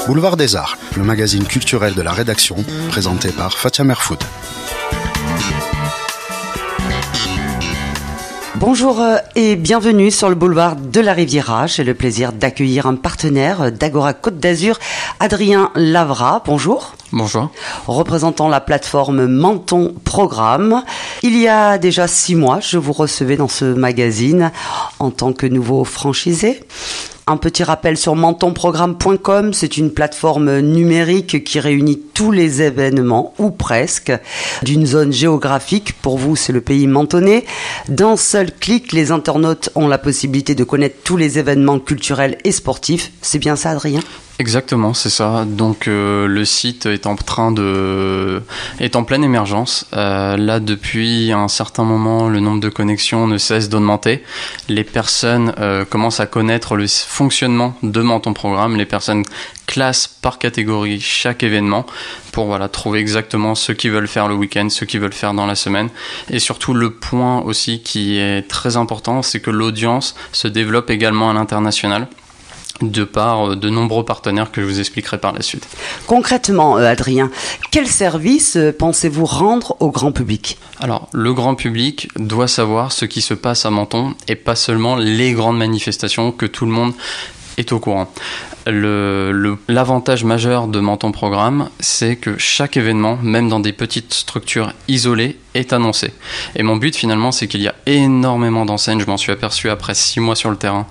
Boulevard des Arts, le magazine culturel de la rédaction, présenté par Fatia Merfoud. Bonjour et bienvenue sur le boulevard de la Riviera. J'ai le plaisir d'accueillir un partenaire d'Agora Côte d'Azur, Adrien Lavra. Bonjour. Bonjour. Représentant la plateforme Menton Programme. Il y a déjà 6 mois, je vous recevais dans ce magazine en tant que nouveau franchisé. Un petit rappel sur mentonprogramme.com, c'est une plateforme numérique qui réunit tous les événements, ou presque, d'une zone géographique. Pour vous, c'est le pays mentonais. D'un seul clic, les internautes ont la possibilité de connaître tous les événements culturels et sportifs. C'est bien ça, Adrien ? Exactement, c'est ça. Donc le site est en pleine émergence. Là, depuis un certain moment, le nombre de connexions ne cesse d'augmenter. Les personnes commencent à connaître le fonctionnement de Menton Programme. Les personnes classent par catégorie chaque événement pour trouver exactement ce qu'ils veulent faire le week-end, ce qu'ils veulent faire dans la semaine. Et surtout, le point aussi qui est très important, c'est que l'audience se développe également à l'international, de par de nombreux partenaires que je vous expliquerai par la suite. Concrètement, Adrien, quel service pensez-vous rendre au grand public ? Alors, le grand public doit savoir ce qui se passe à Menton et pas seulement les grandes manifestations que tout le monde est au courant. L'avantage majeur de Menton Programme, c'est que chaque événement, même dans des petites structures isolées, est annoncé. Et mon but finalement, c'est qu'il y a énormément d'enseignes, je m'en suis aperçu après 6 mois sur le terrain,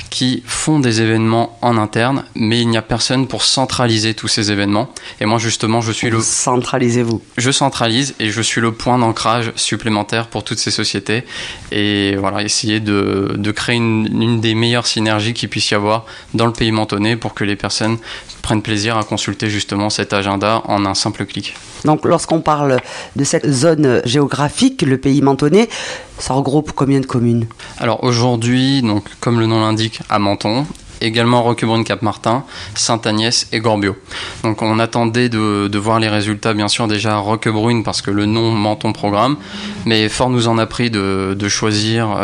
qui font des événements en interne, mais il n'y a personne pour centraliser tous ces événements. Et moi justement, je suis Centralisez-vous. Je centralise et je suis le point d'ancrage supplémentaire pour toutes ces sociétés. Et voilà, essayer de créer une des meilleures synergies qu'il puisse y avoir dans le pays mentonais pour que les personnes prennent plaisir à consulter justement cet agenda en un simple clic. Donc lorsqu'on parle de cette zone géographique, le pays mentonais, ça regroupe combien de communes ? Alors aujourd'hui, donc, comme le nom l'indique, à Menton, également Roquebrune-Cap-Martin, Sainte-Agnès et Gorbio. Donc on attendait de voir les résultats, bien sûr, déjà à Roquebrune parce que le nom Menton Programme, mais fort nous en a pris de choisir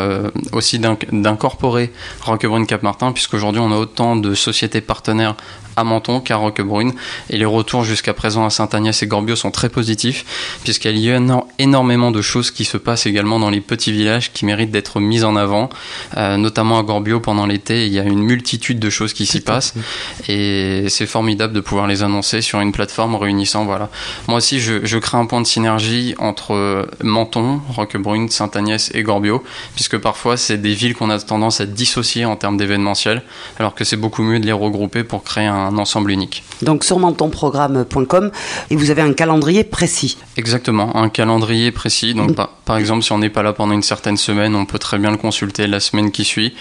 aussi d'incorporer Roquebrune-Cap-Martin, puisqu'aujourd'hui on a autant de sociétés partenaires à Menton qu'à Roquebrune, et les retours jusqu'à présent à Sainte-Agnès et Gorbio sont très positifs, puisqu'il y a énormément de choses qui se passent également dans les petits villages qui méritent d'être mises en avant, notamment à Gorbio pendant l'été, il y a une multitude de choses qui s'y passent, et c'est formidable de pouvoir les annoncer sur une plateforme réunissant, voilà. Moi aussi, je crée un point de synergie entre Menton, Roquebrune, Sainte-Agnès et Gorbio, puisque parfois c'est des villes qu'on a tendance à dissocier en termes d'événementiel, alors que c'est beaucoup mieux de les regrouper pour créer un ensemble unique. Donc sur mentonprogramme.com, et vous avez un calendrier précis. Exactement, un calendrier précis. Donc par exemple, si on n'est pas là pendant une certaine semaine, on peut très bien le consulter la semaine qui suit.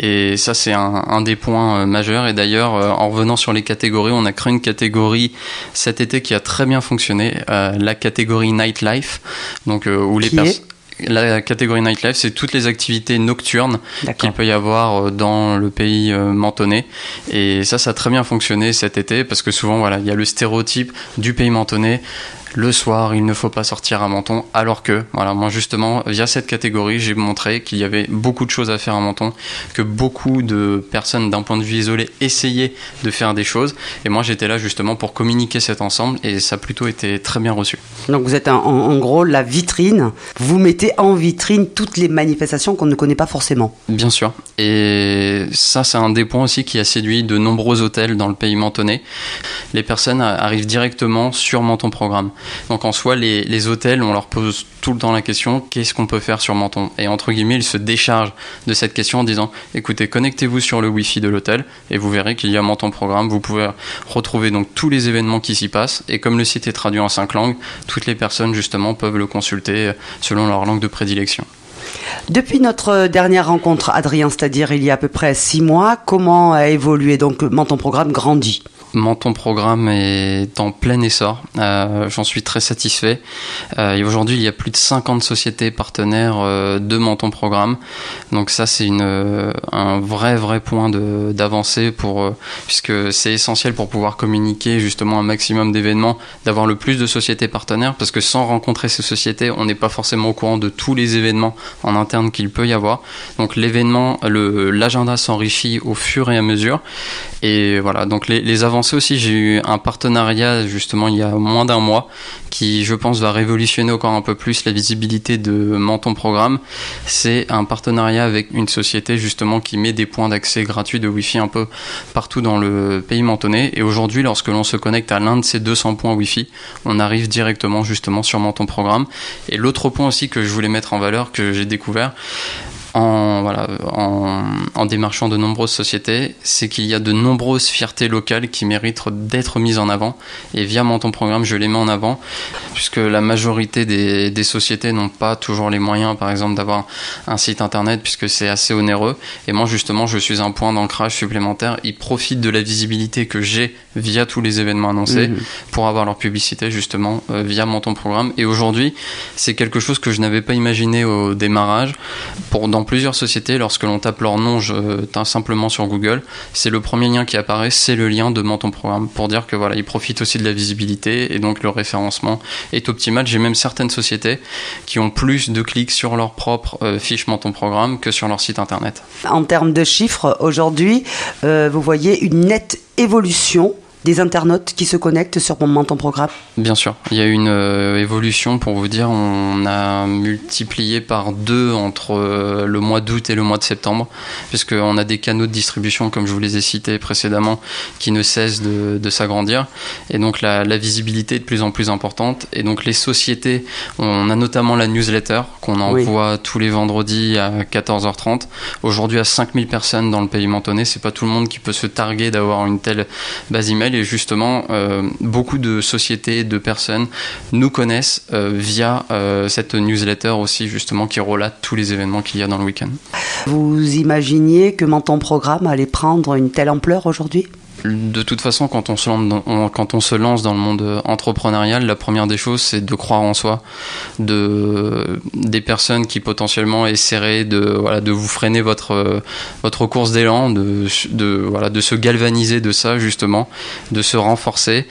Et ça, c'est un des points majeurs. Et d'ailleurs, en revenant sur les catégories, on a créé une catégorie cet été qui a très bien fonctionné, la catégorie Nightlife, donc où les personnes... La catégorie Nightlife, c'est toutes les activités nocturnes qu'il peut y avoir dans le pays mentonais. Et ça a très bien fonctionné cet été parce que souvent, il y a le stéréotype du pays mentonais. Le soir, il ne faut pas sortir à Menton, alors que, moi justement, via cette catégorie, j'ai montré qu'il y avait beaucoup de choses à faire à Menton, que beaucoup de personnes d'un point de vue isolé essayaient de faire des choses, et moi j'étais là justement pour communiquer cet ensemble, et ça a plutôt été très bien reçu. Donc vous êtes en gros la vitrine, vous mettez en vitrine toutes les manifestations qu'on ne connaît pas forcément. Bien sûr, et ça c'est un des points aussi qui a séduit de nombreux hôtels dans le pays mentonais. Les personnes arrivent directement sur Menton Programme. Donc en soi, les hôtels, on leur pose tout le temps la question, qu'est-ce qu'on peut faire sur Menton ? Et entre guillemets, ils se déchargent de cette question en disant, écoutez, connectez-vous sur le Wi-Fi de l'hôtel et vous verrez qu'il y a Menton Programme. Vous pouvez retrouver donc tous les événements qui s'y passent. Et comme le site est traduit en 5 langues, toutes les personnes justement peuvent le consulter selon leur langue de prédilection. Depuis notre dernière rencontre, Adrien, c'est-à-dire il y a à peu près 6 mois, comment a évolué donc Menton Programme grandit ? Menton Programme est en plein essor, j'en suis très satisfait. Et aujourd'hui, il y a plus de 50 sociétés partenaires de Menton Programme. Donc ça, c'est un vrai point d'avancée puisque c'est essentiel pour pouvoir communiquer justement un maximum d'événements, d'avoir le plus de sociétés partenaires, parce que sans rencontrer ces sociétés, on n'est pas forcément au courant de tous les événements en interne qu'il peut y avoir. Donc l'agenda s'enrichit au fur et à mesure. Et voilà, donc les avantages avancer aussi, j'ai eu un partenariat justement il y a moins d'un mois qui, je pense, va révolutionner encore un peu plus la visibilité de Menton Programme. C'est un partenariat avec une société justement qui met des points d'accès gratuits de Wi-Fi un peu partout dans le pays mentonnais. Et aujourd'hui, lorsque l'on se connecte à l'un de ces 200 points Wi-Fi, on arrive directement justement sur Menton Programme. Et l'autre point aussi que je voulais mettre en valeur, que j'ai découvert en démarchant de nombreuses sociétés, c'est qu'il y a de nombreuses fiertés locales qui méritent d'être mises en avant, et via Menton Programme je les mets en avant, puisque la majorité des sociétés n'ont pas toujours les moyens par exemple d'avoir un site internet, puisque c'est assez onéreux, et moi justement je suis un point d'ancrage supplémentaire. Ils profitent de la visibilité que j'ai via tous les événements annoncés pour avoir leur publicité justement via Menton Programme. Et aujourd'hui c'est quelque chose que je n'avais pas imaginé au démarrage. Dans plusieurs sociétés, lorsque l'on tape leur nom simplement sur Google, c'est le premier lien qui apparaît, c'est le lien de Menton Programme, pour dire que voilà, ils profitent aussi de la visibilité et donc le référencement est optimal. J'ai même certaines sociétés qui ont plus de clics sur leur propre fiche Menton Programme que sur leur site internet. En termes de chiffres, aujourd'hui, vous voyez une nette évolution des internautes qui se connectent sur Menton Programme? Bien sûr, il y a une évolution, pour vous dire, on a multiplié par 2 entre le mois d'août et le mois de septembre, puisqu'on a des canaux de distribution, comme je vous les ai cités précédemment, qui ne cessent de s'agrandir, et donc la visibilité est de plus en plus importante, et donc les sociétés, on a notamment la newsletter qu'on envoie tous les vendredis à 14h30, aujourd'hui à 5000 personnes dans le pays mentonnais. C'est pas tout le monde qui peut se targuer d'avoir une telle base email. Et justement, beaucoup de sociétés, de personnes nous connaissent via cette newsletter aussi, justement, qui relate tous les événements qu'il y a dans le week-end. Vous imaginiez que Menton Programme allait prendre une telle ampleur aujourd'hui ? De toute façon, quand on se lance dans le monde entrepreneurial, la première des choses, c'est de croire en soi. Des personnes qui potentiellement essaieraient de vous freiner votre course d'élan, de se galvaniser de ça, justement, de se renforcer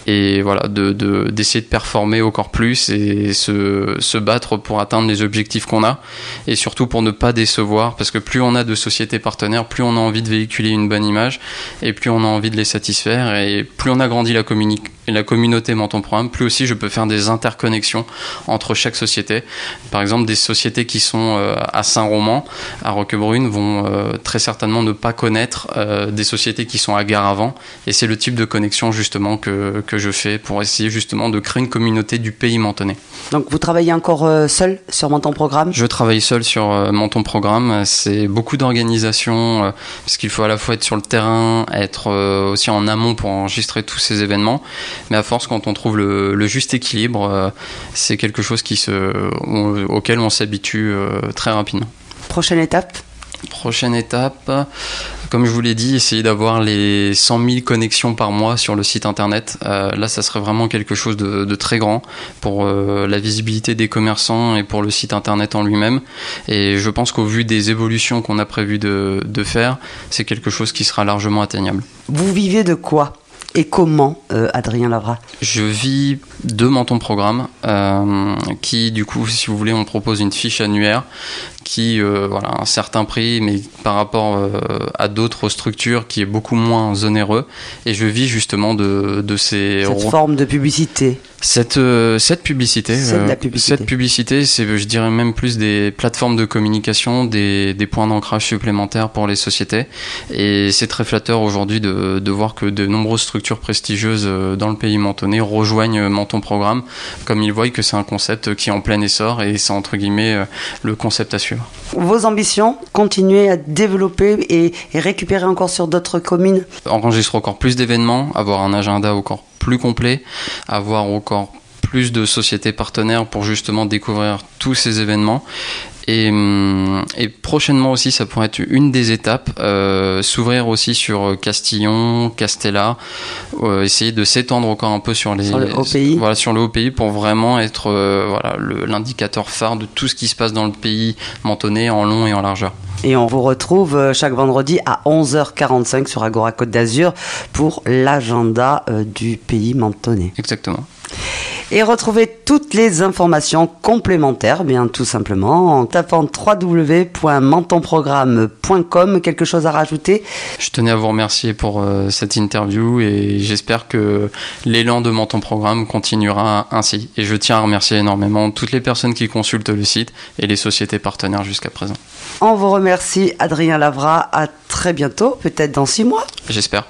et voilà, d'essayer de performer encore plus et se battre pour atteindre les objectifs qu'on a, et surtout pour ne pas décevoir, parce que plus on a de sociétés partenaires, plus on a envie de véhiculer une bonne image et plus on a envie de les satisfaire, et plus on agrandit la communauté Menton Programme, plus aussi je peux faire des interconnexions entre chaque société. Par exemple, des sociétés qui sont à Saint-Roman, à Roquebrune, vont très certainement ne pas connaître des sociétés qui sont à Gare-Avant, et c'est le type de connexion justement que je fais pour essayer justement de créer une communauté du pays mentonnais. Donc vous travaillez encore seul sur Menton Programme ? Je travaille seul sur Menton Programme. C'est beaucoup d'organisation, parce qu'il faut à la fois être sur le terrain, être aussi en amont pour enregistrer tous ces événements. Mais à force, quand on trouve le juste équilibre, c'est quelque chose auquel on s'habitue très rapidement. Prochaine étape, comme je vous l'ai dit, essayer d'avoir les 100 000 connexions par mois sur le site internet. Là, ça serait vraiment quelque chose de très grand pour la visibilité des commerçants et pour le site internet en lui-même. Et je pense qu'au vu des évolutions qu'on a prévu de faire, c'est quelque chose qui sera largement atteignable. Vous vivez de quoi ? Et comment, Adrien Lavra ? Je vis de Menton Programme, qui, du coup, si vous voulez, on propose une fiche annuaire qui a un certain prix, mais par rapport à d'autres structures qui est beaucoup moins onéreux. Et je vis justement de ces... Cette forme de publicité. Cette publicité, c'est, je dirais même plus des plateformes de communication, des points d'ancrage supplémentaires pour les sociétés. Et c'est très flatteur aujourd'hui de voir que de nombreuses structures prestigieuses dans le pays mentonnais rejoignent Menton Programme, comme ils voient que c'est un concept qui est en plein essor, et c'est entre guillemets le concept à suivre. Vos ambitions, continuer à développer et récupérer encore sur d'autres communes ? Enregistrer encore plus d'événements, avoir un agenda encore plus complet, avoir encore plus de sociétés partenaires pour justement découvrir tous ces événements. Et prochainement aussi, ça pourrait être une des étapes, s'ouvrir aussi sur Castillon, Castella, essayer de s'étendre encore un peu sur le haut pays. Voilà, sur le haut pays, pour vraiment être l'indicateur phare de tout ce qui se passe dans le pays mentonnais en long et en largeur. Et on vous retrouve chaque vendredi à 11h45 sur Agora Côte d'Azur pour l'agenda du pays mentonnais. Exactement. Et retrouvez toutes les informations complémentaires, bien tout simplement, en tapant www.mentonprogramme.com. Quelque chose à rajouter? Je tenais à vous remercier pour cette interview et j'espère que l'élan de Menton Programme continuera ainsi. Et je tiens à remercier énormément toutes les personnes qui consultent le site et les sociétés partenaires jusqu'à présent. On vous remercie, Adrien Lavra. À très bientôt, peut-être dans 6 mois. J'espère.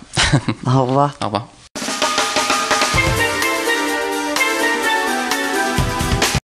Au revoir. Au revoir.